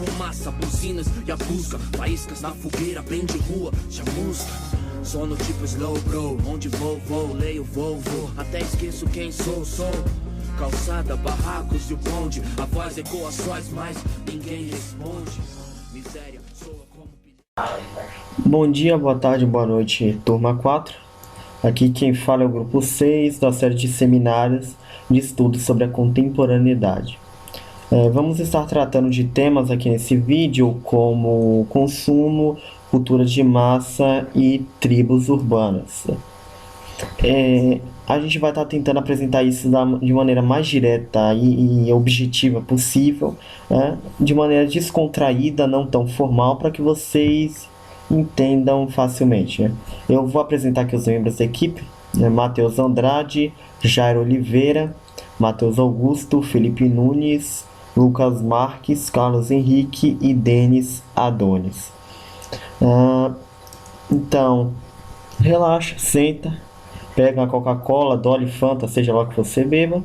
fumaça, buzinas e a busca, faíscas na fogueira, bem de rua, chamusca. Sono tipo slow bro, onde vou, leio vou, até esqueço quem sou. Calçada, barracos e o bonde, a voz ecoa sóis, mas ninguém responde. Miséria, soa como... Bom dia, boa tarde, boa noite, turma 4. Aqui quem fala é o grupo 6 da série de seminários de estudos sobre a contemporaneidade. Vamos estar tratando de temas aqui nesse vídeo como consumo, cultura de massa e tribos urbanas. A gente vai estar tentando apresentar isso de maneira mais direta e objetiva possível, de maneira descontraída, não tão formal, para que vocês entendam facilmente. Eu vou apresentar aqui os membros da equipe: Matheus Andrade, Jairo Oliveira, Matheus Augusto, Felipe Nunes, Lucas Marques, Carlos Henrique e Denis Adonis. Então, relaxa, senta, pega uma Coca-Cola, Dolly, Fanta, seja lá o que você beba,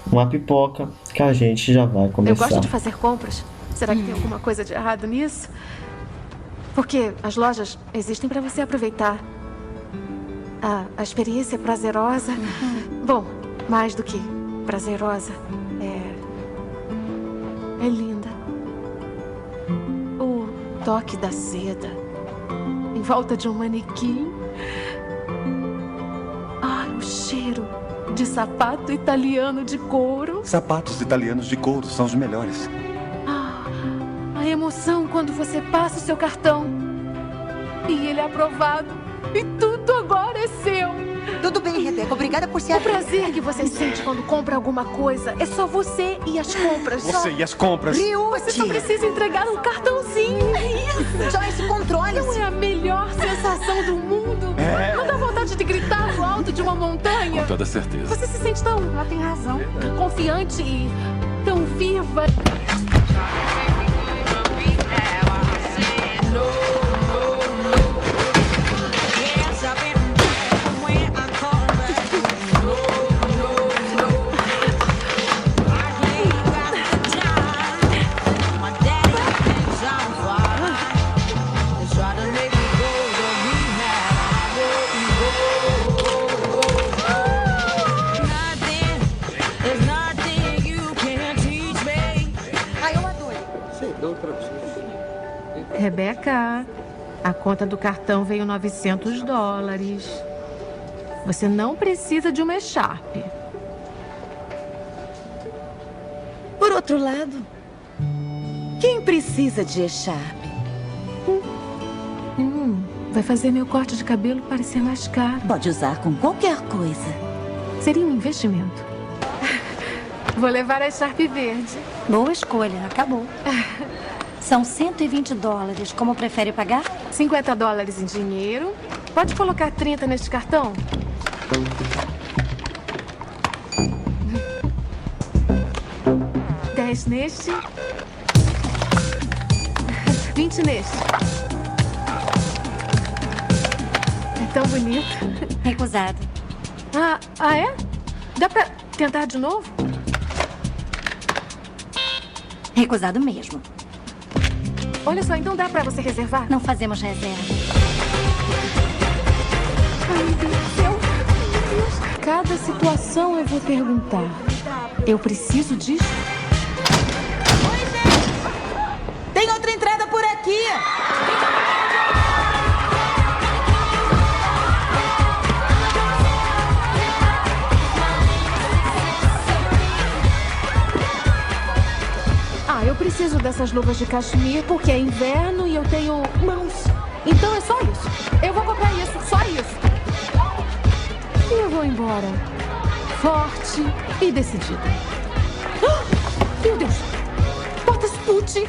uma pipoca, que a gente já vai começar. Eu gosto de fazer compras. Será que tem alguma coisa de errado nisso? Porque as lojas existem para você aproveitar. A experiência é prazerosa. Bom, mais do que prazerosa. É linda. O toque da seda em volta de um manequim. O cheiro de sapato italiano de couro. Sapatos italianos de couro são os melhores. A emoção quando você passa o seu cartão e ele é aprovado e tudo agora é seu. Tudo bem, Rebeca. Obrigada por ser O prazer que você sente quando compra alguma coisa é só você e as compras. Você e as compras. Você só precisa entregar um cartãozinho. Joyce, controle-se. Não é a melhor sensação do mundo? Não dá vontade de gritar no alto de uma montanha? Com toda certeza. Você se sente tão... Ela tem razão. Confiante e tão viva. Rebeca, a conta do cartão veio $900. Você não precisa de uma echarpe. Por outro lado, quem precisa de echarpe? Vai fazer meu corte de cabelo parecer mais caro. Pode usar com qualquer coisa. Seria um investimento. Vou levar a echarpe verde. Boa escolha, acabou. São $120. Como prefere pagar? $50 em dinheiro. Pode colocar 30 neste cartão? $10 neste. 20 neste. É tão bonito. Recusado. É? Dá pra tentar de novo? Recusado mesmo. Olha só, então dá pra você reservar? Não fazemos reserva. Ai, meu Deus do céu. Meu Deus. Cada situação eu vou perguntar. Eu preciso disso? Oi, gente! Tem outra entrada por aqui! Eu preciso dessas luvas de cachemir porque é inverno e eu tenho mãos. Então é só isso. Eu vou comprar isso, só isso. E eu vou embora. Forte e decidida. Meu Deus! Portas Pucci!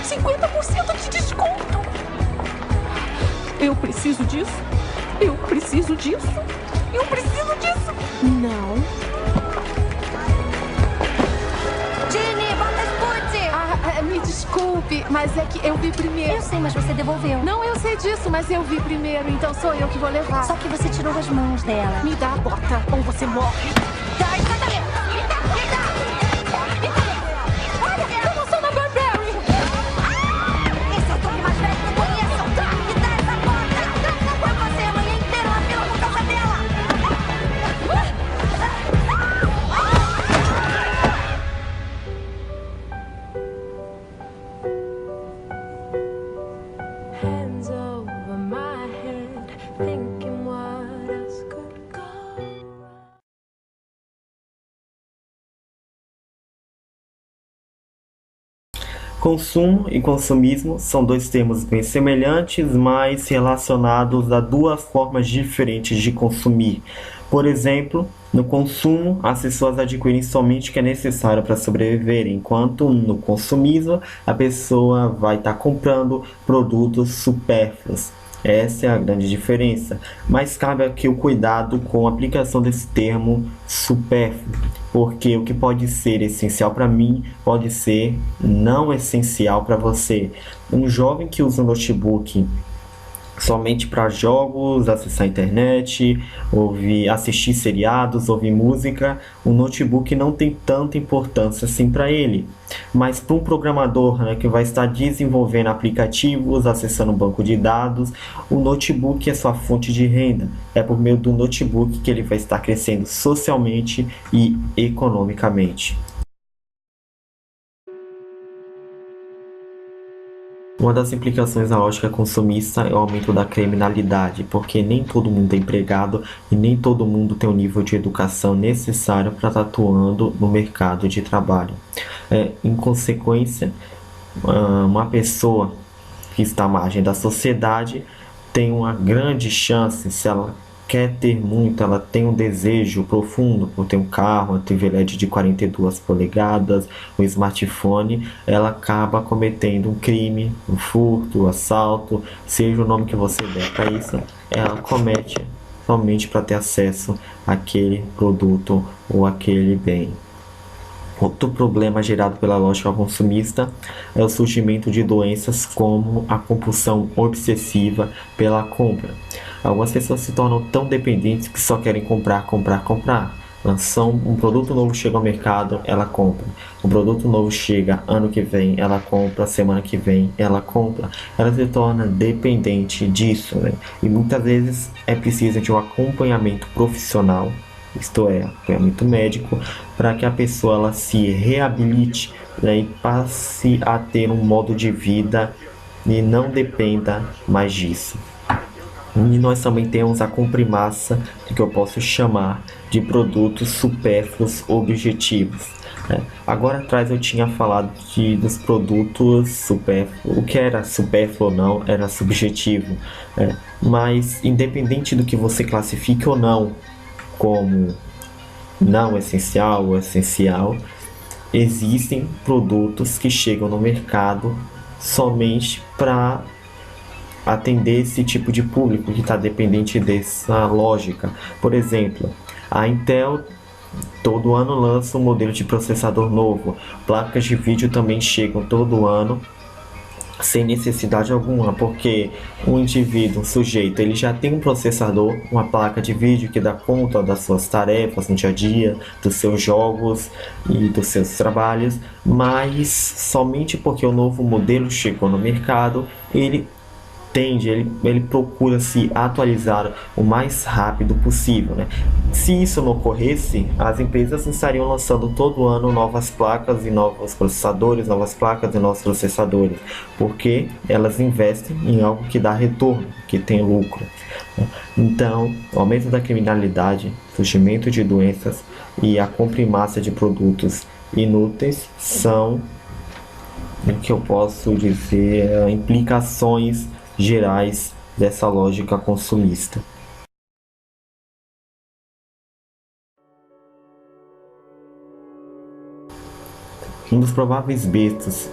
50% de desconto! Eu preciso disso. Eu preciso disso. Eu preciso disso. Não. Me desculpe, mas é que eu vi primeiro. Eu sei, mas você devolveu. Não, eu sei disso, mas eu vi primeiro, então sou eu que vou levar. Só que você tirou as mãos dela. Me dá a bota ou você morre. Olha, eu não sou uma Burberry. Consumo e consumismo são dois termos bem semelhantes, mas relacionados a duas formas diferentes de consumir. Por exemplo, no consumo, as pessoas adquirem somente o que é necessário para sobreviver, enquanto no consumismo, a pessoa vai estar comprando produtos supérfluos. Essa é a grande diferença, mas cabe aqui o cuidado com a aplicação desse termo supérfluo, porque o que pode ser essencial para mim pode ser não essencial para você. Um jovem que usa um notebook somente para jogos, acessar a internet, assistir seriados, ouvir música, o notebook não tem tanta importância assim para ele. Mas para um programador, né, que vai estar desenvolvendo aplicativos, acessando um banco de dados, o notebook é sua fonte de renda. É por meio do notebook que ele vai estar crescendo socialmente e economicamente. Uma das implicações da lógica consumista é o aumento da criminalidade, porque nem todo mundo é empregado e nem todo mundo tem o nível de educação necessário para estar atuando no mercado de trabalho. Em consequência, uma pessoa que está à margem da sociedade tem uma grande chance, se ela quer ter muito, ela tem um desejo profundo por ter um carro, uma TV LED de 42 polegadas, um smartphone, ela acaba cometendo um crime, um furto, um assalto, seja o nome que você der para isso, ela comete somente para ter acesso àquele produto ou àquele bem. Outro problema gerado pela lógica consumista é o surgimento de doenças como a compulsão obsessiva pela compra. Algumas pessoas se tornam tão dependentes que só querem comprar. Um produto novo chega ao mercado, ela compra. Um produto novo chega ano que vem, ela compra. Semana que vem, ela compra. Ela se torna dependente disso, né? E muitas vezes é preciso de um acompanhamento profissional, isto é, acompanhamento médico, para que a pessoa ela se reabilite, né, e passe a ter um modo de vida e não dependa mais disso. E nós também temos a comprimassa, que eu posso chamar de produtos supérfluos objetivos. Agora atrás eu tinha falado dos produtos supérfluos. O que era supérfluo ou não era subjetivo. Mas independente do que você classifique ou não como não essencial ou essencial, existem produtos que chegam no mercado somente para atender esse tipo de público que está dependente dessa lógica. Por exemplo, a Intel todo ano lança um modelo de processador novo. Placas de vídeo também chegam todo ano sem necessidade alguma, porque o indivíduo, o sujeito, ele já tem um processador, uma placa de vídeo que dá conta das suas tarefas no dia a dia, dos seus jogos e dos seus trabalhos, mas somente porque o novo modelo chegou no mercado, ele procura se atualizar o mais rápido possível, né? Se isso não ocorresse, as empresas estariam lançando todo ano novas placas e novos processadores, porque elas investem em algo que dá retorno, que tem lucro. Então, o aumento da criminalidade, surgimento de doenças e a compra em massa de produtos inúteis são o que eu posso dizer implicações gerais dessa lógica consumista. Um dos prováveis berços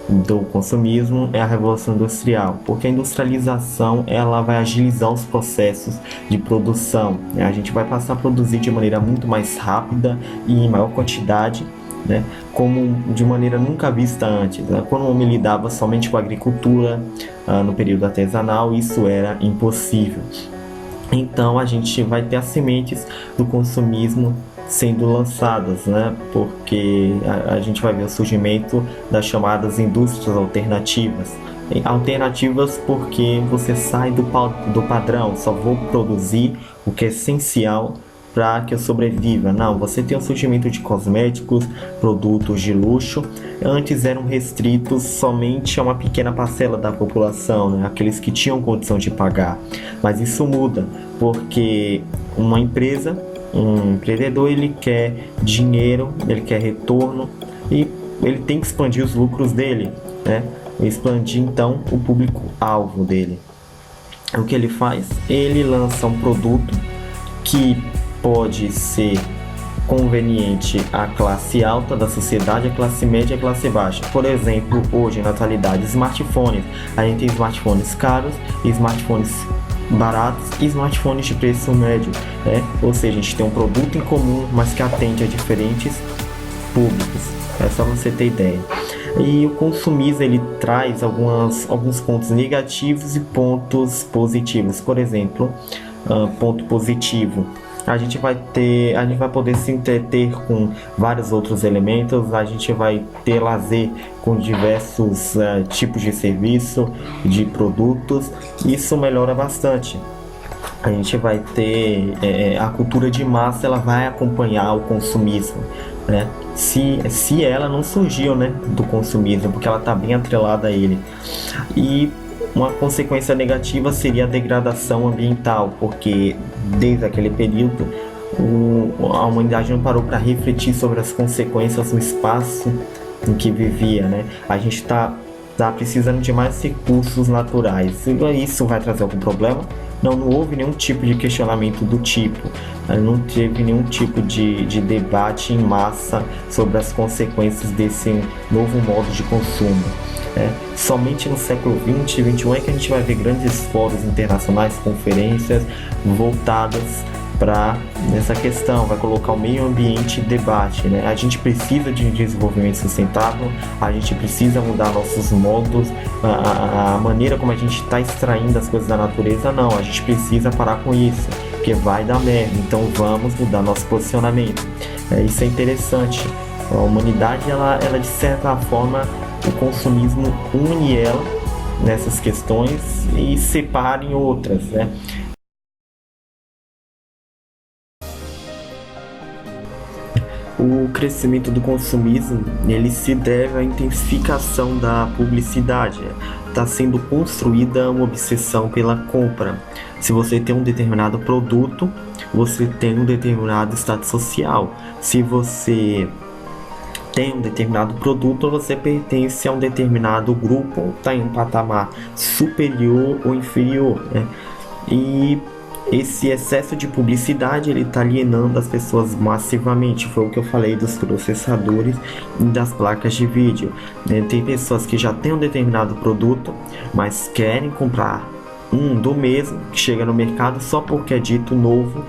do consumismo é a Revolução Industrial, porque a industrialização ela vai agilizar os processos de produção. A gente vai passar a produzir de maneira muito mais rápida e em maior quantidade, né, como de maneira nunca vista antes. Quando o homem lidava somente com a agricultura, no período artesanal, isso era impossível. Então a gente vai ter as sementes do consumismo sendo lançadas, né, porque a gente vai ver o surgimento das chamadas indústrias alternativas. Alternativas porque você sai do padrão, só vou produzir o que é essencial para que eu sobreviva. Não, você tem o surgimento de cosméticos, produtos de luxo. Antes eram restritos somente a uma pequena parcela da população, né? Aqueles que tinham condição de pagar. Mas isso muda, porque uma empresa, um empreendedor, ele quer dinheiro, ele quer retorno e ele tem que expandir os lucros dele. né? Expandir então o público-alvo dele. O que ele faz? Ele lança um produto que pode ser conveniente à classe alta da sociedade, à classe média e à classe baixa. Por exemplo, hoje na atualidade, smartphones. A gente tem smartphones caros, smartphones baratos e smartphones de preço médio, né? Ou seja, a gente tem um produto em comum, mas que atende a diferentes públicos. É só você ter ideia. E o consumismo, ele traz alguns pontos negativos e pontos positivos. Por exemplo, ponto positivo: a gente vai poder se entreter com vários outros elementos, a gente vai ter lazer com diversos tipos de serviço, de produtos. Isso melhora bastante. A gente vai ter a cultura de massa, ela vai acompanhar o consumismo, né? Se ela não surgiu, né, do consumismo, porque ela está bem atrelada a ele. E uma consequência negativa seria a degradação ambiental, porque desde aquele período a humanidade não parou para refletir sobre as consequências no espaço em que vivia, né? A gente está precisando de mais recursos naturais. Isso vai trazer algum problema? Não houve nenhum tipo de questionamento do tipo, não teve nenhum tipo de debate em massa sobre as consequências desse novo modo de consumo. Somente no século XX e XXI é que a gente vai ver grandes fóruns internacionais, conferências voltadas para essa questão, vai colocar o meio ambiente em debate, né? A gente precisa de desenvolvimento sustentável, a gente precisa mudar nossos modos, a maneira como a gente está extraindo as coisas da natureza. Não, a gente precisa parar com isso, porque vai dar merda, então vamos mudar nosso posicionamento. Isso é interessante. A humanidade, ela de certa forma, o consumismo une ela nessas questões e separa em outras, né? O crescimento do consumismo, ele se deve à intensificação da publicidade. Está sendo construída uma obsessão pela compra. Se você tem um determinado produto, você tem um determinado status social. Se você tem um determinado produto, você pertence a um determinado grupo, está em um patamar superior ou inferior, né? E esse excesso de publicidade, ele está alienando as pessoas massivamente. Foi o que eu falei dos processadores e das placas de vídeo, né? Tem pessoas que já têm um determinado produto, mas querem comprar do mesmo, que chega no mercado só porque é dito novo,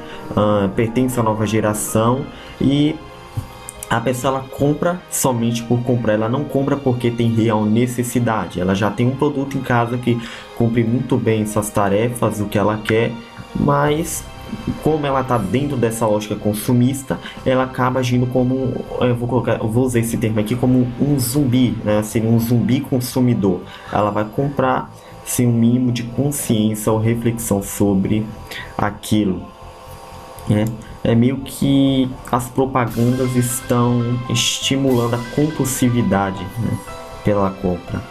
pertence à nova geração, e a pessoa, ela compra somente por comprar, ela não compra porque tem real necessidade. Ela já tem um produto em casa que cumpre muito bem suas tarefas, o que ela quer, mas como ela está dentro dessa lógica consumista, ela acaba agindo como, eu vou usar esse termo aqui, como um zumbi, né? Seria um zumbi consumidor. Ela vai comprar sem um mínimo de consciência ou reflexão sobre aquilo. É meio que as propagandas estão estimulando a compulsividade, né, pela compra.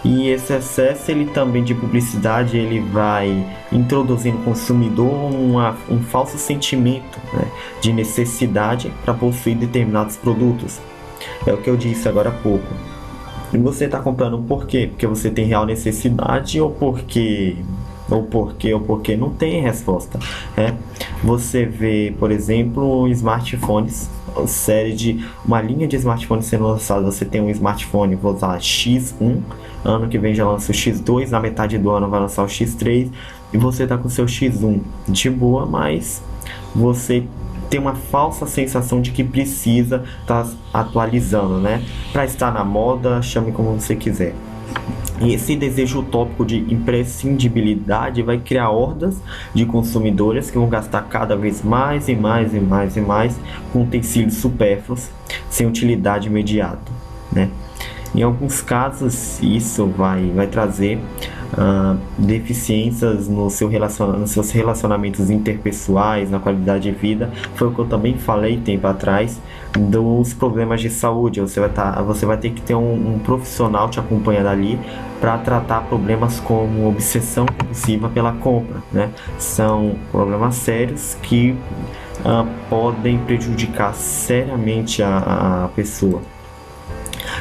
E esse excesso, ele também de publicidade, ele vai introduzindo no consumidor um falso sentimento, né, de necessidade para possuir determinados produtos. É o que eu disse agora há pouco. E você está comprando por quê? Porque você tem real necessidade ou porque não tem resposta, né? Você vê, por exemplo, smartphones, uma linha de smartphones sendo lançada. Você tem um smartphone, vou usar X1, ano que vem já lança o X2, na metade do ano vai lançar o X3, e você tá com o seu X1 de boa, mas você tem uma falsa sensação de que precisa estar atualizando, né? Para estar na moda, chame como você quiser. E esse desejo utópico de imprescindibilidade vai criar hordas de consumidores que vão gastar cada vez mais e mais e mais e mais com utensílios supérfluos sem utilidade imediata, né? Em alguns casos, isso vai trazer deficiências nos seus relacionamentos interpessoais, na qualidade de vida. Foi o que eu também falei tempo atrás dos problemas de saúde. Você vai ter que ter um profissional te acompanhando ali para tratar problemas como obsessão compulsiva pela compra, né? São problemas sérios que podem prejudicar seriamente a pessoa.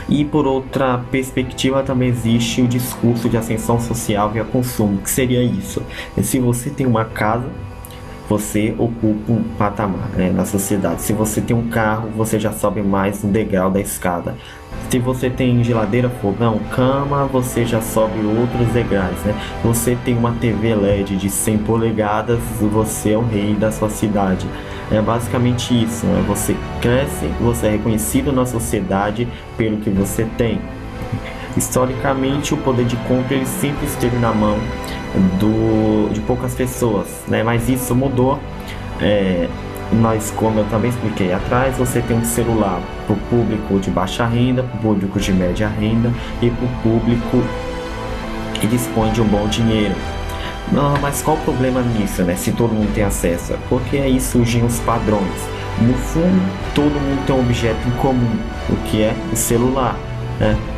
E por outra perspectiva também existe o discurso de ascensão social via consumo, que seria isso. Se você tem uma casa, você ocupa um patamar, né, na sociedade. Se você tem um carro, você já sobe mais um degrau da escada. Se você tem geladeira, fogão, cama, você já sobe outros degraus, né? Você tem uma TV LED de 100 polegadas, você é o rei da sua cidade. É basicamente isso, né? Você cresce, você é reconhecido na sociedade pelo que você tem. Historicamente, o poder de compra ele sempre esteve na mão de poucas pessoas, né? Mas isso mudou. Nós, como eu também expliquei atrás, você tem um celular para o público de baixa renda, para o público de média renda e para o público que dispõe de um bom dinheiro. Não, mas qual o problema nisso, né? Se todo mundo tem acesso? Porque aí surgem os padrões. No fundo, todo mundo tem um objeto em comum, o que é o celular.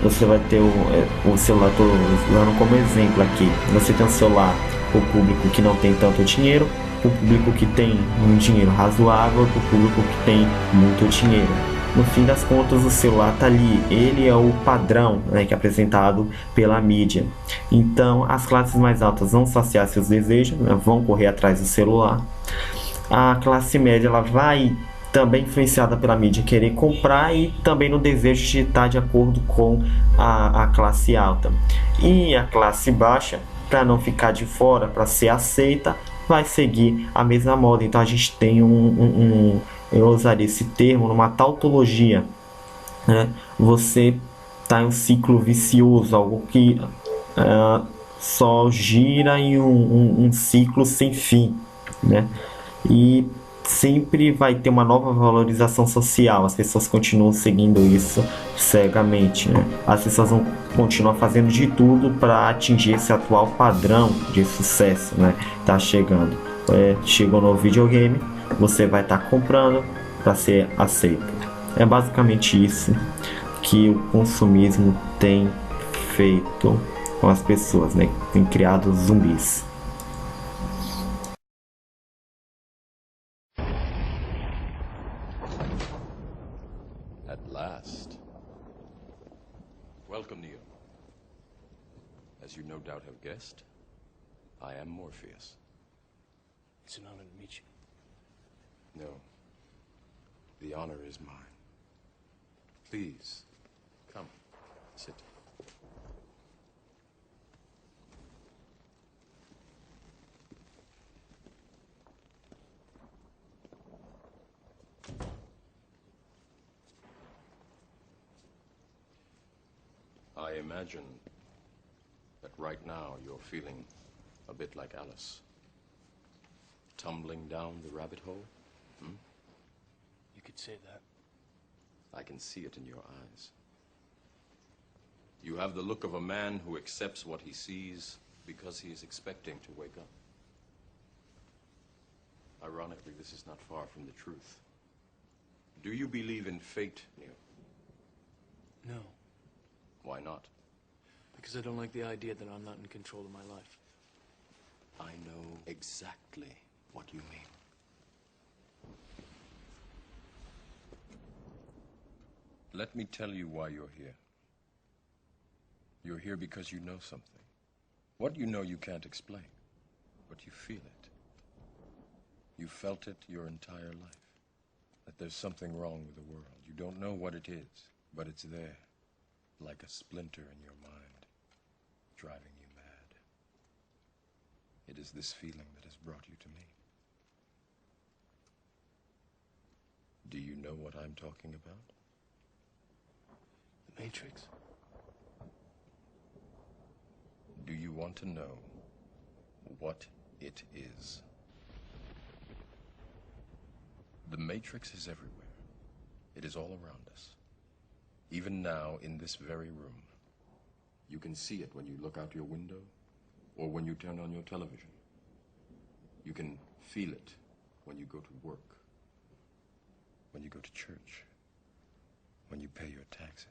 Você vai ter o celular, estou usando como exemplo aqui. Você tem um celular para o público que não tem tanto dinheiro, para o público que tem um dinheiro razoável, para o público que tem muito dinheiro. No fim das contas, o celular está ali, ele é o padrão, né, que é apresentado pela mídia. Então, as classes mais altas vão saciar seus desejos, né, vão correr atrás do celular. A classe média ela vai também influenciada pela mídia querer comprar e também no desejo de estar de acordo com a classe alta. E a classe baixa, para não ficar de fora, para ser aceita, vai seguir a mesma moda. Então a gente tem eu usaria esse termo numa tautologia, né? Você está em um ciclo vicioso, algo que só gira em um ciclo sem fim, né? E sempre vai ter uma nova valorização social. As pessoas continuam seguindo isso cegamente, né? As pessoas vão continuar fazendo de tudo para atingir esse atual padrão de sucesso, né? Tá chegando. Chegou no videogame, você vai estar comprando para ser aceito. É basicamente isso que o consumismo tem feito com as pessoas, né? Tem criado zumbis. At last. Welcome, Neo. As you no doubt have guessed, I am Morpheus. It's an honor to meet you. No. The honor is mine. Please, come, sit. I imagine that right now you're feeling a bit like Alice. Tumbling down the rabbit hole? You could say that. I can see it in your eyes. You have the look of a man who accepts what he sees because he is expecting to wake up. Ironically, this is not far from the truth. Do you believe in fate, Neo? No, Why not? because I don't like the idea that I'm not in control of my life. I know exactly what you mean. Let me tell you why you're here. You're here because you know something. What you know you can't explain, but you feel it. You felt it your entire life, that there's something wrong with the world. You don't know what it is, but it's there, like a splinter in your mind, driving you mad. It is this feeling that has brought you to me. Do you know what I'm talking about? The Matrix. Do you want to know what it is? The Matrix is everywhere. It is all around us. Even now, in this very room. You can see it when you look out your window or when you turn on your television. You can feel it when you go to work, when you go to church, when you pay your taxes.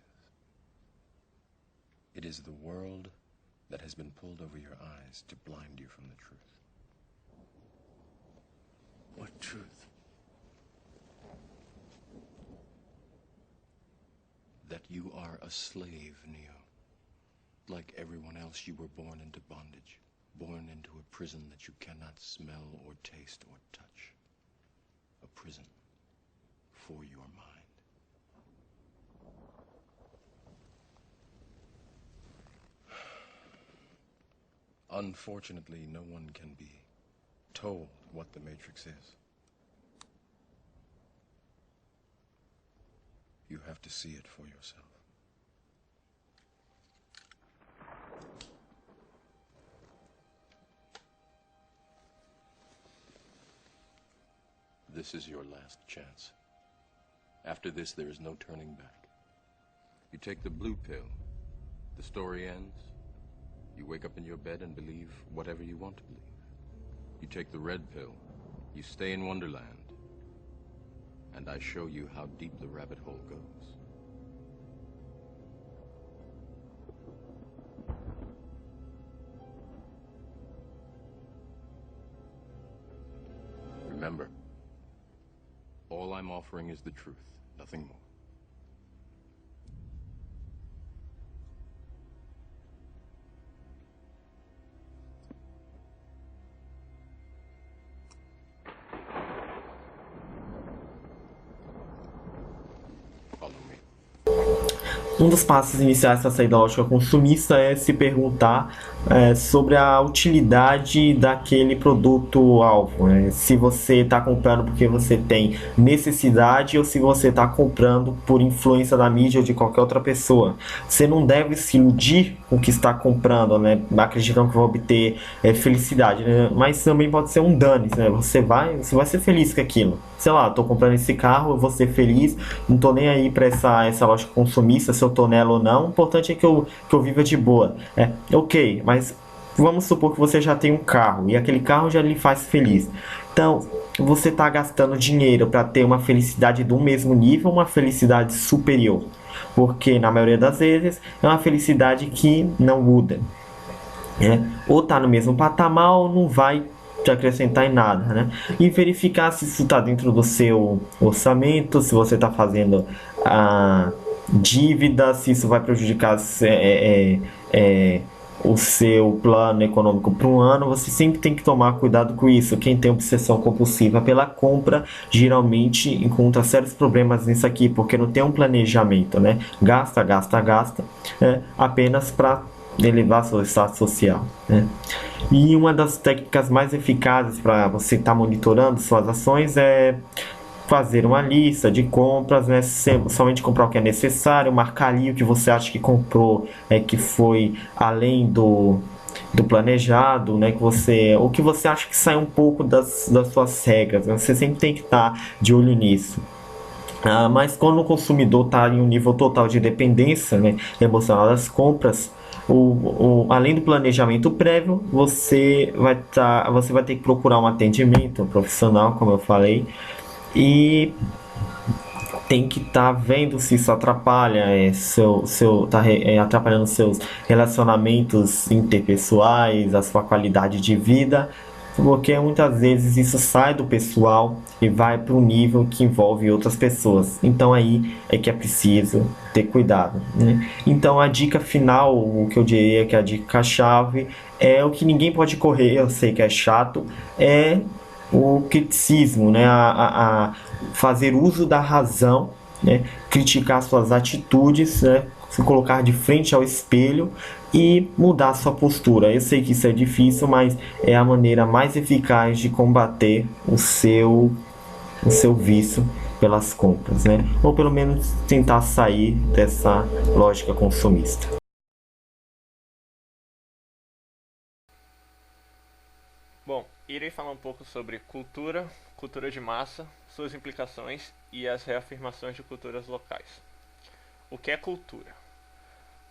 It is the world that has been pulled over your eyes to blind you from the truth. What truth? that you are a slave, Neo. Like everyone else, you were born into bondage, born into a prison that you cannot smell or taste or touch. A prison for your mind. Unfortunately, no one can be told what the Matrix is. You have to see it for yourself. This is your last chance. After this, there is no turning back. You take the blue pill, the story ends. You wake up in your bed and believe whatever you want to believe. You take the red pill, you stay in Wonderland, and I show you how deep the rabbit hole goes. Remember, all I'm offering is the truth, nothing more. Um dos passos iniciais para sair da lógica consumista é se perguntar sobre a utilidade daquele produto-alvo. Se você está comprando porque você tem necessidade ou se você está comprando por influência da mídia ou de qualquer outra pessoa. Você não deve se iludir com o que está comprando, acreditando que vai obter felicidade, mas também pode ser um dano. Você vai ser feliz com aquilo. Sei lá, tô comprando esse carro, eu vou ser feliz, não tô nem aí pra essa loja consumista, se eu tô nela ou não, o importante é que eu viva de boa. Ok, mas vamos supor que você já tem um carro, e aquele carro já lhe faz feliz. Então, você tá gastando dinheiro para ter uma felicidade do mesmo nível, uma felicidade superior. Porque, na maioria das vezes, é uma felicidade que não muda. Ou tá no mesmo patamar, ou não vai te acrescentar em nada, E verificar se isso está dentro do seu orçamento, se você está fazendo a dívida, se isso vai prejudicar o seu plano econômico para um ano. Você sempre tem que tomar cuidado com isso. Quem tem obsessão compulsiva pela compra geralmente encontra sérios problemas nisso aqui, porque não tem um planejamento, Gasta, apenas para elevar seu status social, E uma das técnicas mais eficazes para você estar monitorando suas ações é fazer uma lista de compras, somente comprar o que é necessário, marcar ali o que você acha que comprou, que foi além do planejado, o que você acha que sai um pouco das suas regras, Você sempre tem que estar de olho nisso. Mas quando o consumidor está em um nível total de dependência emocional das compras, além do planejamento prévio, você vai ter que procurar um atendimento profissional, como eu falei, e tem que estar vendo se isso atrapalha, atrapalhando seus relacionamentos interpessoais, a sua qualidade de vida, porque muitas vezes isso sai do pessoal e vai para um nível que envolve outras pessoas. Então aí é que é preciso ter cuidado, Então a dica final, o que eu diria que é a dica-chave, é o que ninguém pode correr, eu sei que é chato, é o criticismo, a fazer uso da razão, criticar suas atitudes, se colocar de frente ao espelho e mudar sua postura. Eu sei que isso é difícil, mas é a maneira mais eficaz de combater o seu vício pelas compras, Ou pelo menos tentar sair dessa lógica consumista. Bom, irei falar um pouco sobre cultura de massa, suas implicações e as reafirmações de culturas locais. O que é cultura?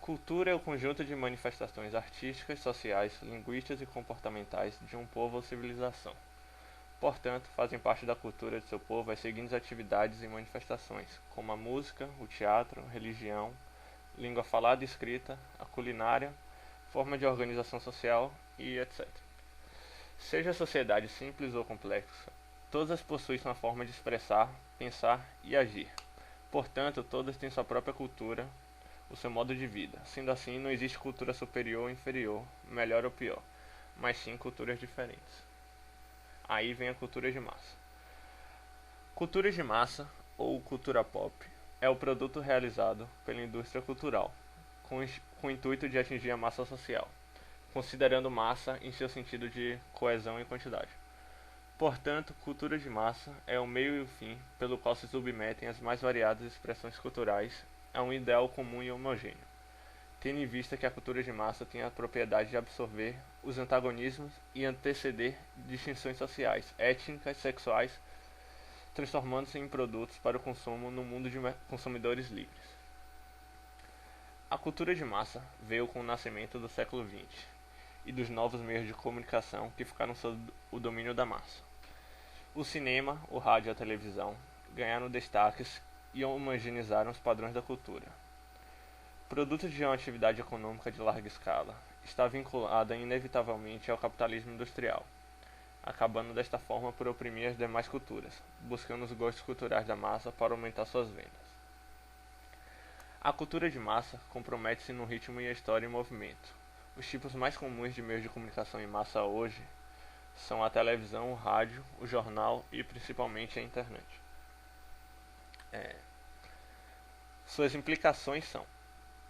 Cultura é o conjunto de manifestações artísticas, sociais, linguísticas e comportamentais de um povo ou civilização. Portanto, fazem parte da cultura de seu povo as seguintes atividades e manifestações, como a música, o teatro, religião, língua falada e escrita, a culinária, forma de organização social e etc. Seja a sociedade simples ou complexa, todas possuem uma forma de expressar, pensar e agir. Portanto, todas têm sua própria cultura, o seu modo de vida. Sendo assim, não existe cultura superior ou inferior, melhor ou pior, mas sim culturas diferentes. Aí vem a cultura de massa. Cultura de massa, ou cultura pop, é o produto realizado pela indústria cultural, com o intuito de atingir a massa social, considerando massa em seu sentido de coesão e quantidade. Portanto, cultura de massa é o meio e o fim pelo qual se submetem as mais variadas expressões culturais a um ideal comum e homogêneo, tendo em vista que a cultura de massa tem a propriedade de absorver os antagonismos e anteceder distinções sociais, étnicas, sexuais, transformando-se em produtos para o consumo no mundo de consumidores livres. A cultura de massa veio com o nascimento do século XX e dos novos meios de comunicação que ficaram sob o domínio da massa. O cinema, o rádio e a televisão ganharam destaques e homogeneizaram os padrões da cultura. Produto de uma atividade econômica de larga escala, está vinculada inevitavelmente ao capitalismo industrial, acabando desta forma por oprimir as demais culturas, buscando os gostos culturais da massa para aumentar suas vendas. A cultura de massa compromete-se no ritmo e a história em movimento. Os tipos mais comuns de meios de comunicação em massa hoje são a televisão, o rádio, o jornal e principalmente a internet. Suas implicações são: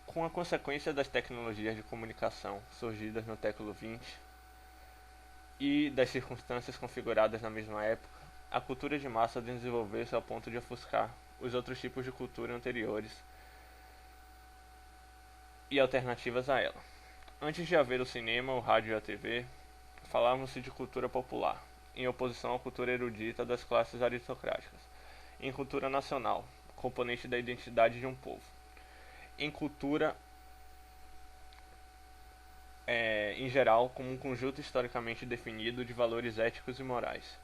com a consequência das tecnologias de comunicação surgidas no século XX e das circunstâncias configuradas na mesma época, a cultura de massa desenvolveu-se ao ponto de ofuscar os outros tipos de cultura anteriores e alternativas a ela. Antes de haver o cinema, o rádio e a TV, falávamos-se de cultura popular, em oposição à cultura erudita das classes aristocráticas. Em cultura nacional, componente da identidade de um povo. Em cultura, em geral, como um conjunto historicamente definido de valores éticos e morais.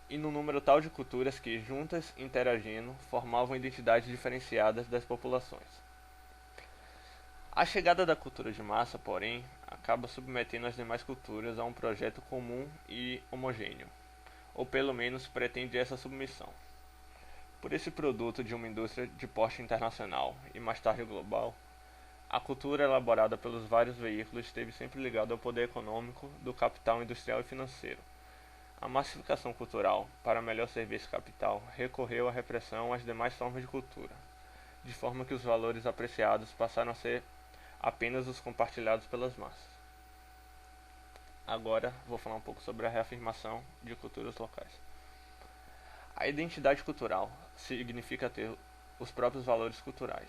E num número tal de culturas que, juntas, interagindo, formavam identidades diferenciadas das populações. A chegada da cultura de massa, porém, acaba submetendo as demais culturas a um projeto comum e homogêneo, ou pelo menos pretende essa submissão. Por esse produto de uma indústria de porte internacional e mais tarde global, a cultura elaborada pelos vários veículos esteve sempre ligada ao poder econômico do capital industrial e financeiro. A massificação cultural, para melhor servir esse capital, recorreu à repressão às demais formas de cultura, de forma que os valores apreciados passaram a ser apenas os compartilhados pelas massas. Agora vou falar um pouco sobre a reafirmação de culturas locais. A identidade cultural significa ter os próprios valores culturais.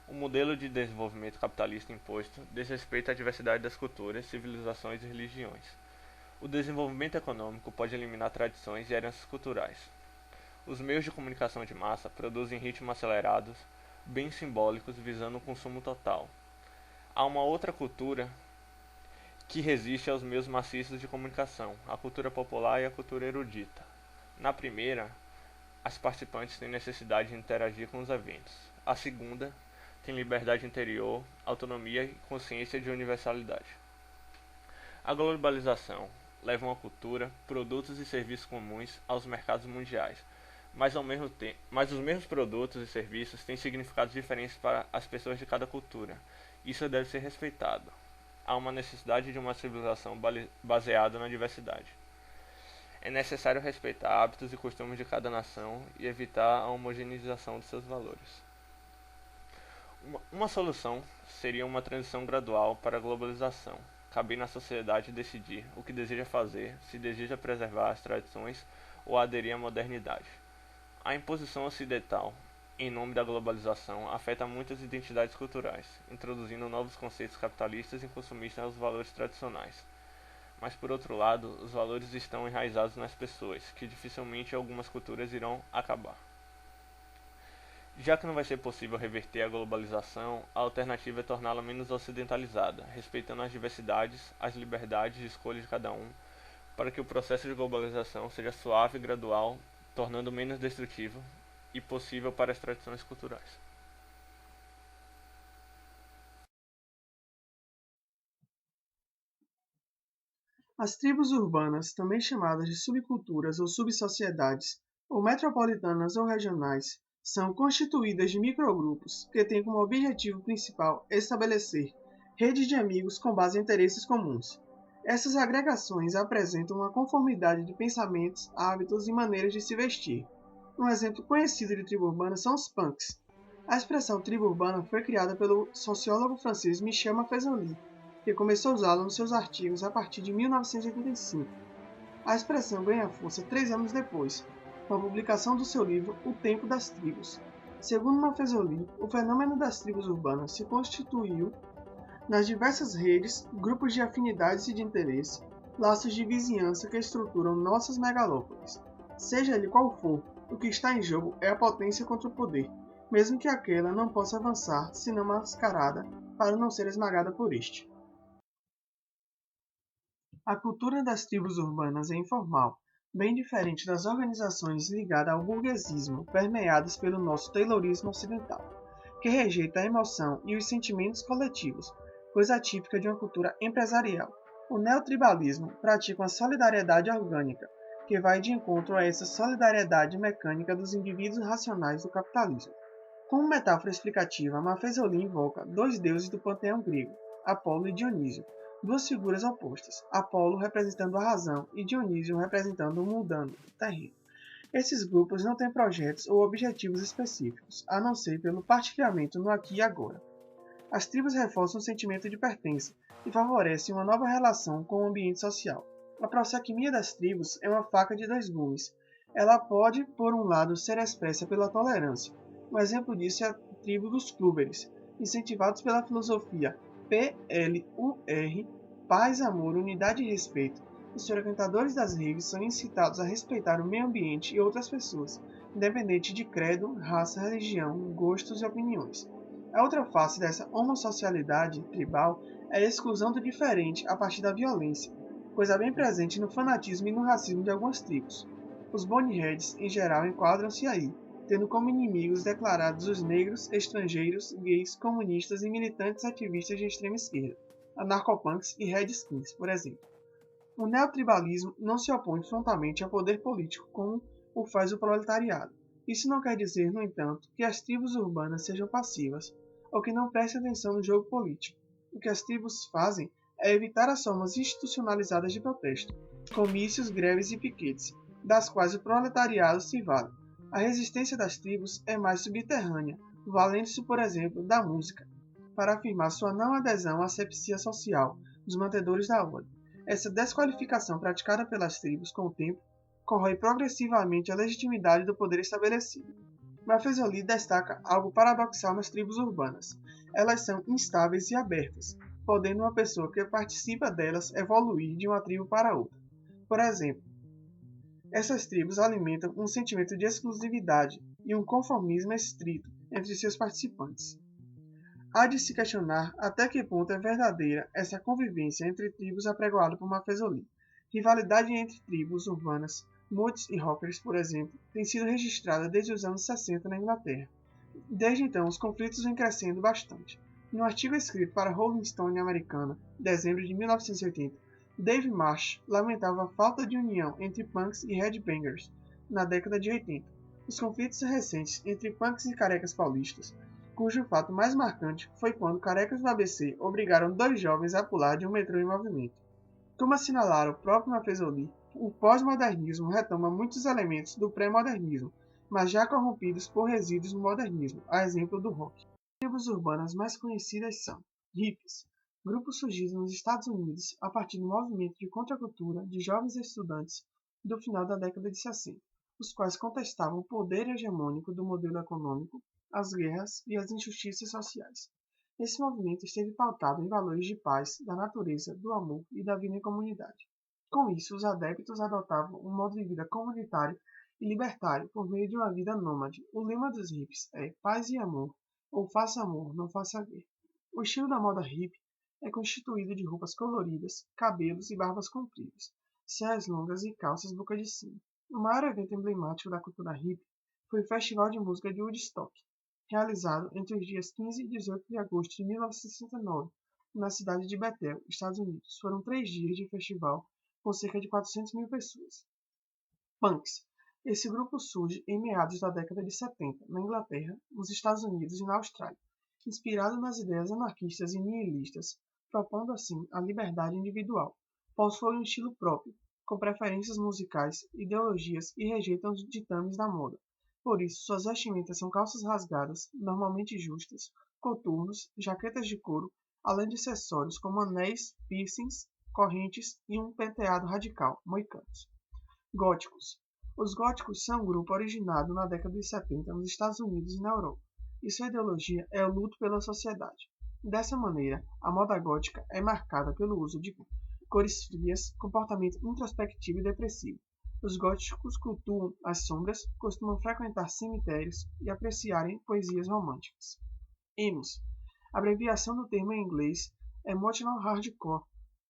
O modelo de desenvolvimento capitalista imposto desrespeita a diversidade das culturas, civilizações e religiões. O desenvolvimento econômico pode eliminar tradições e heranças culturais. Os meios de comunicação de massa produzem ritmos acelerados, bem simbólicos, visando o consumo total. Há uma outra cultura que resiste aos meios maciços de comunicação, a cultura popular e a cultura erudita. Na primeira, as participantes têm necessidade de interagir com os eventos. A segunda tem liberdade interior, autonomia e consciência de universalidade. A globalização leva uma cultura, produtos e serviços comuns aos mercados mundiais, mas os mesmos produtos e serviços têm significados diferentes para as pessoas de cada cultura. Isso deve ser respeitado. Há uma necessidade de uma civilização baseada na diversidade. É necessário respeitar hábitos e costumes de cada nação e evitar a homogeneização de seus valores. Uma solução seria uma transição gradual para a globalização, cabendo à sociedade decidir o que deseja fazer, se deseja preservar as tradições ou aderir à modernidade. A imposição ocidental, em nome da globalização, afeta muitas identidades culturais, introduzindo novos conceitos capitalistas e consumistas aos valores tradicionais. Mas, por outro lado, os valores estão enraizados nas pessoas, que dificilmente algumas culturas irão acabar. Já que não vai ser possível reverter a globalização, a alternativa é torná-la menos ocidentalizada, respeitando as diversidades, as liberdades de escolha de cada um, para que o processo de globalização seja suave e gradual, tornando menos destrutivo e possível para as tradições culturais. As tribos urbanas, também chamadas de subculturas ou subsociedades, ou metropolitanas ou regionais, São constituídas de microgrupos que têm como objetivo principal estabelecer redes de amigos com base em interesses comuns. Essas agregações apresentam uma conformidade de pensamentos, hábitos e maneiras de se vestir. Um exemplo conhecido de tribo urbana são os punks. A expressão tribo urbana foi criada pelo sociólogo francês Michel Maffezoli, que começou a usá-la nos seus artigos a partir de 1985. A expressão ganha força 3 anos depois, com a publicação do seu livro O Tempo das Tribos. Segundo Maffezoli, o fenômeno das tribos urbanas se constituiu nas diversas redes, grupos de afinidades e de interesse, laços de vizinhança que estruturam nossas megalópolis. Seja ele qual for, o que está em jogo é a potência contra o poder, mesmo que aquela não possa avançar senão mascarada para não ser esmagada por este. A cultura das tribos urbanas é informal, bem diferente das organizações ligadas ao burguesismo permeadas pelo nosso taylorismo ocidental, que rejeita a emoção e os sentimentos coletivos, coisa típica de uma cultura empresarial. O neotribalismo pratica uma solidariedade orgânica, que vai de encontro a essa solidariedade mecânica dos indivíduos racionais do capitalismo. Como metáfora explicativa, Maffezoli invoca 2 deuses do panteão grego, Apolo e Dionísio, 2 figuras opostas, Apolo representando a razão e Dionísio representando o mundano, o terreno. Esses grupos não têm projetos ou objetivos específicos, a não ser pelo partilhamento no aqui e agora. As tribos reforçam o sentimento de pertença e favorecem uma nova relação com o ambiente social. A proximia das tribos é uma faca de 2 gumes. Ela pode, por um lado, ser expressa pela tolerância. Um exemplo disso é a tribo dos Kluberes, incentivados pela filosofia PLUR, paz, amor, unidade e respeito. Os frequentadores das redes são incitados a respeitar o meio ambiente e outras pessoas, independente de credo, raça, religião, gostos e opiniões. A outra face dessa homossocialidade tribal é a exclusão do diferente a partir da violência, coisa bem presente no fanatismo e no racismo de algumas tribos. Os boneheads, em geral, enquadram-se aí, tendo como inimigos declarados os negros, estrangeiros, gays, comunistas e militantes ativistas de extrema esquerda, anarcopunks e redskins, por exemplo. O neotribalismo não se opõe frontalmente ao poder político como o faz o proletariado. Isso não quer dizer, no entanto, que as tribos urbanas sejam passivas, ou que não prestem atenção no jogo político. O que as tribos fazem é evitar as formas institucionalizadas de protesto, comícios, greves e piquetes, das quais o proletariado se vale. A resistência das tribos é mais subterrânea, valendo-se, por exemplo, da música, para afirmar sua não adesão à asepsia social dos mantedores da ordem. Essa desqualificação praticada pelas tribos com o tempo corrói progressivamente a legitimidade do poder estabelecido. Maffezoli destaca algo paradoxal nas tribos urbanas. Elas são instáveis e abertas, podendo uma pessoa que participa delas evoluir de uma tribo para outra. Por exemplo, essas tribos alimentam um sentimento de exclusividade e um conformismo estrito entre seus participantes. Há de se questionar até que ponto é verdadeira essa convivência entre tribos apregoada por Maffezoli. Rivalidade entre tribos urbanas, Moods e Rockers, por exemplo, tem sido registrada desde os anos 60 na Inglaterra. Desde então, os conflitos vêm crescendo bastante. Em um artigo escrito para Rolling Stone americana, em dezembro de 1980, Dave Marsh lamentava a falta de união entre punks e headbangers na década de 80. Os conflitos recentes entre punks e carecas paulistas, cujo fato mais marcante foi quando carecas do ABC obrigaram 2 jovens a pular de um metrô em movimento. Como assinalara o próprio Maffezoli, o pós-modernismo retoma muitos elementos do pré-modernismo, mas já corrompidos por resíduos do modernismo, a exemplo do rock. As tribos urbanas mais conhecidas são hippies, grupos surgidos nos Estados Unidos a partir do movimento de contracultura de jovens estudantes do final da década de 60, os quais contestavam o poder hegemônico do modelo econômico, as guerras e as injustiças sociais. Esse movimento esteve pautado em valores de paz, da natureza, do amor e da vida em comunidade. Com isso, os adeptos adotavam um modo de vida comunitário e libertário por meio de uma vida nômade. O lema dos hippies é paz e amor, ou faça amor, não faça guerra. O estilo da moda hippie é constituído de roupas coloridas, cabelos e barbas compridas, saias longas e calças boca de sino. O maior evento emblemático da cultura hippie foi o Festival de Música de Woodstock, realizado entre os dias 15 e 18 de agosto de 1969, na cidade de Bethel, Estados Unidos. Foram 3 dias de festival com cerca de 400 mil pessoas. Punks. Esse grupo surge em meados da década de 70, na Inglaterra, nos Estados Unidos e na Austrália, inspirado nas ideias anarquistas e nihilistas, propondo assim a liberdade individual. Possui um estilo próprio, com preferências musicais, ideologias e rejeitam os ditames da moda. Por isso, suas vestimentas são calças rasgadas, normalmente justas, coturnos, jaquetas de couro, além de acessórios como anéis, piercings, correntes e um penteado radical, moicanos. Góticos. Os góticos são um grupo originado na década de 70 nos Estados Unidos e na Europa, e sua ideologia é o luto pela sociedade. Dessa maneira, a moda gótica é marcada pelo uso de cores frias, comportamento introspectivo e depressivo. Os góticos cultuam as sombras, costumam frequentar cemitérios e apreciarem poesias românticas. Emos. A abreviação do termo em inglês é Emotional Hardcore,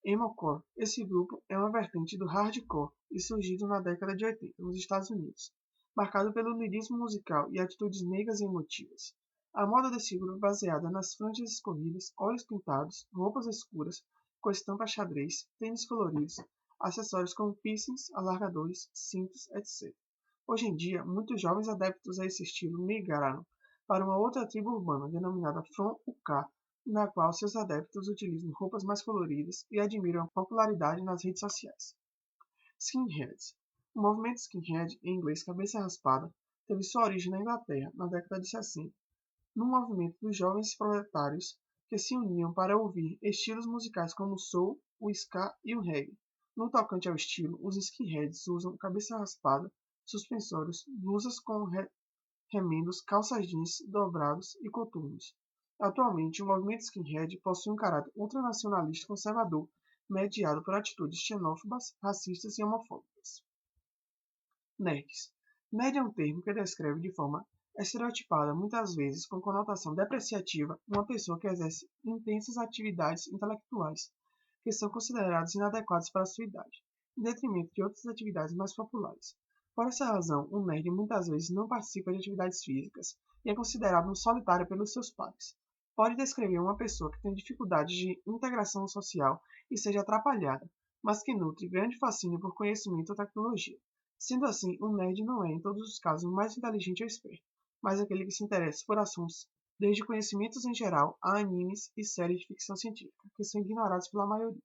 Emocore. Esse grupo é uma vertente do hardcore e surgido na década de 80 nos Estados Unidos, marcado pelo lirismo musical e atitudes negras e emotivas. A moda desse grupo é baseada nas franjas escorridas, olhos pintados, roupas escuras, com estampa xadrez, tênis coloridos, acessórios como piercings, alargadores, cintos, etc. Hoje em dia, muitos jovens adeptos a esse estilo migraram para uma outra tribo urbana denominada From UK, na qual seus adeptos utilizam roupas mais coloridas e admiram a popularidade nas redes sociais. Skinheads. O movimento skinhead, em inglês cabeça raspada, teve sua origem na Inglaterra, na década de 60, num movimento dos jovens proletários que se uniam para ouvir estilos musicais como o soul, o ska e o reggae. No tocante ao estilo, os skinheads usam cabeça raspada, suspensórios, blusas com remendos, calças jeans dobrados e coturnos. Atualmente, o movimento skinhead possui um caráter ultranacionalista conservador, mediado por atitudes xenófobas, racistas e homofóbicas. Nerds. Nerd é um termo que descreve de forma estereotipada, muitas vezes com conotação depreciativa, uma pessoa que exerce intensas atividades intelectuais, que são consideradas inadequadas para a sua idade, em detrimento de outras atividades mais populares. Por essa razão, o nerd muitas vezes não participa de atividades físicas e é considerado um solitário pelos seus pares. Pode descrever uma pessoa que tem dificuldades de integração social e seja atrapalhada, mas que nutre grande fascínio por conhecimento ou tecnologia. Sendo assim, o nerd não é, em todos os casos, o mais inteligente ou esperto, mas aquele que se interessa por assuntos, desde conhecimentos em geral a animes e séries de ficção científica, que são ignorados pela maioria.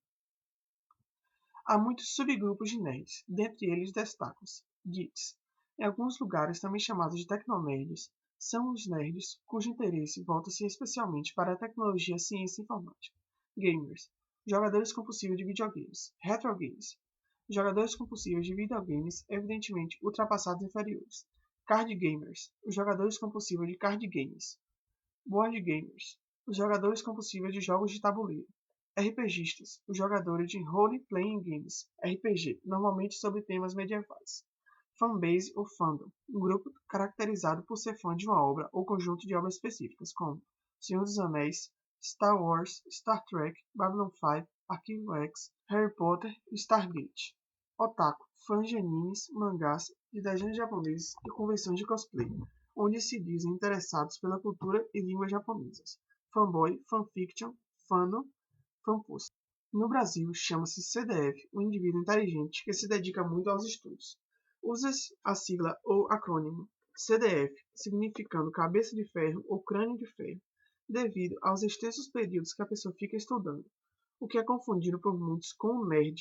Há muitos subgrupos de nerds, dentre eles destacam-se geeks. Em alguns lugares, também chamados de tecnonerds, são os nerds cujo interesse volta-se especialmente para a tecnologia, ciência e informática. Gamers. Jogadores compulsivos de videogames. Retro games. Jogadores compulsivos de videogames, evidentemente ultrapassados inferiores. Card gamers. Os jogadores compulsivos de card games. Board gamers. Os jogadores compulsivos de jogos de tabuleiro. RPGistas. Os jogadores de role-playing games. RPG, normalmente sobre temas medievais. Fanbase ou fandom, um grupo caracterizado por ser fã de uma obra ou conjunto de obras específicas, como Senhor dos Anéis, Star Wars, Star Trek, Babylon 5, Arquivo X, Harry Potter e Stargate. Otaku, fãs de animes, mangás, de desenhos japoneses e convenções de cosplay, onde se dizem interessados pela cultura e línguas japonesas. Fanboy, fanfiction, fandom, fanpost. No Brasil, chama-se CDF, um indivíduo inteligente que se dedica muito aos estudos. Usa-se a sigla ou acrônimo CDF, significando cabeça de ferro ou crânio de ferro, devido aos extensos períodos que a pessoa fica estudando, o que é confundido por muitos com o nerd,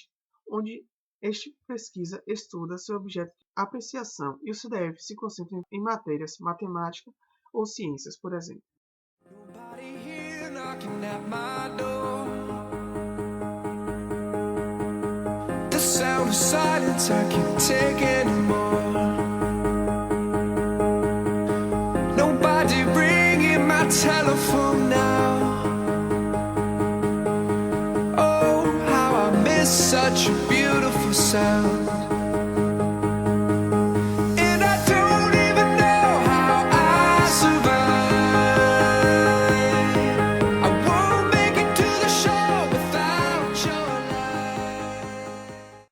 onde este pesquisa estuda seu objeto de apreciação e o CDF se concentra em matérias matemática ou ciências, por exemplo. Sound of silence, I can't take anymore. Nobody ringing my telephone now. Oh, how I miss such a beautiful sound.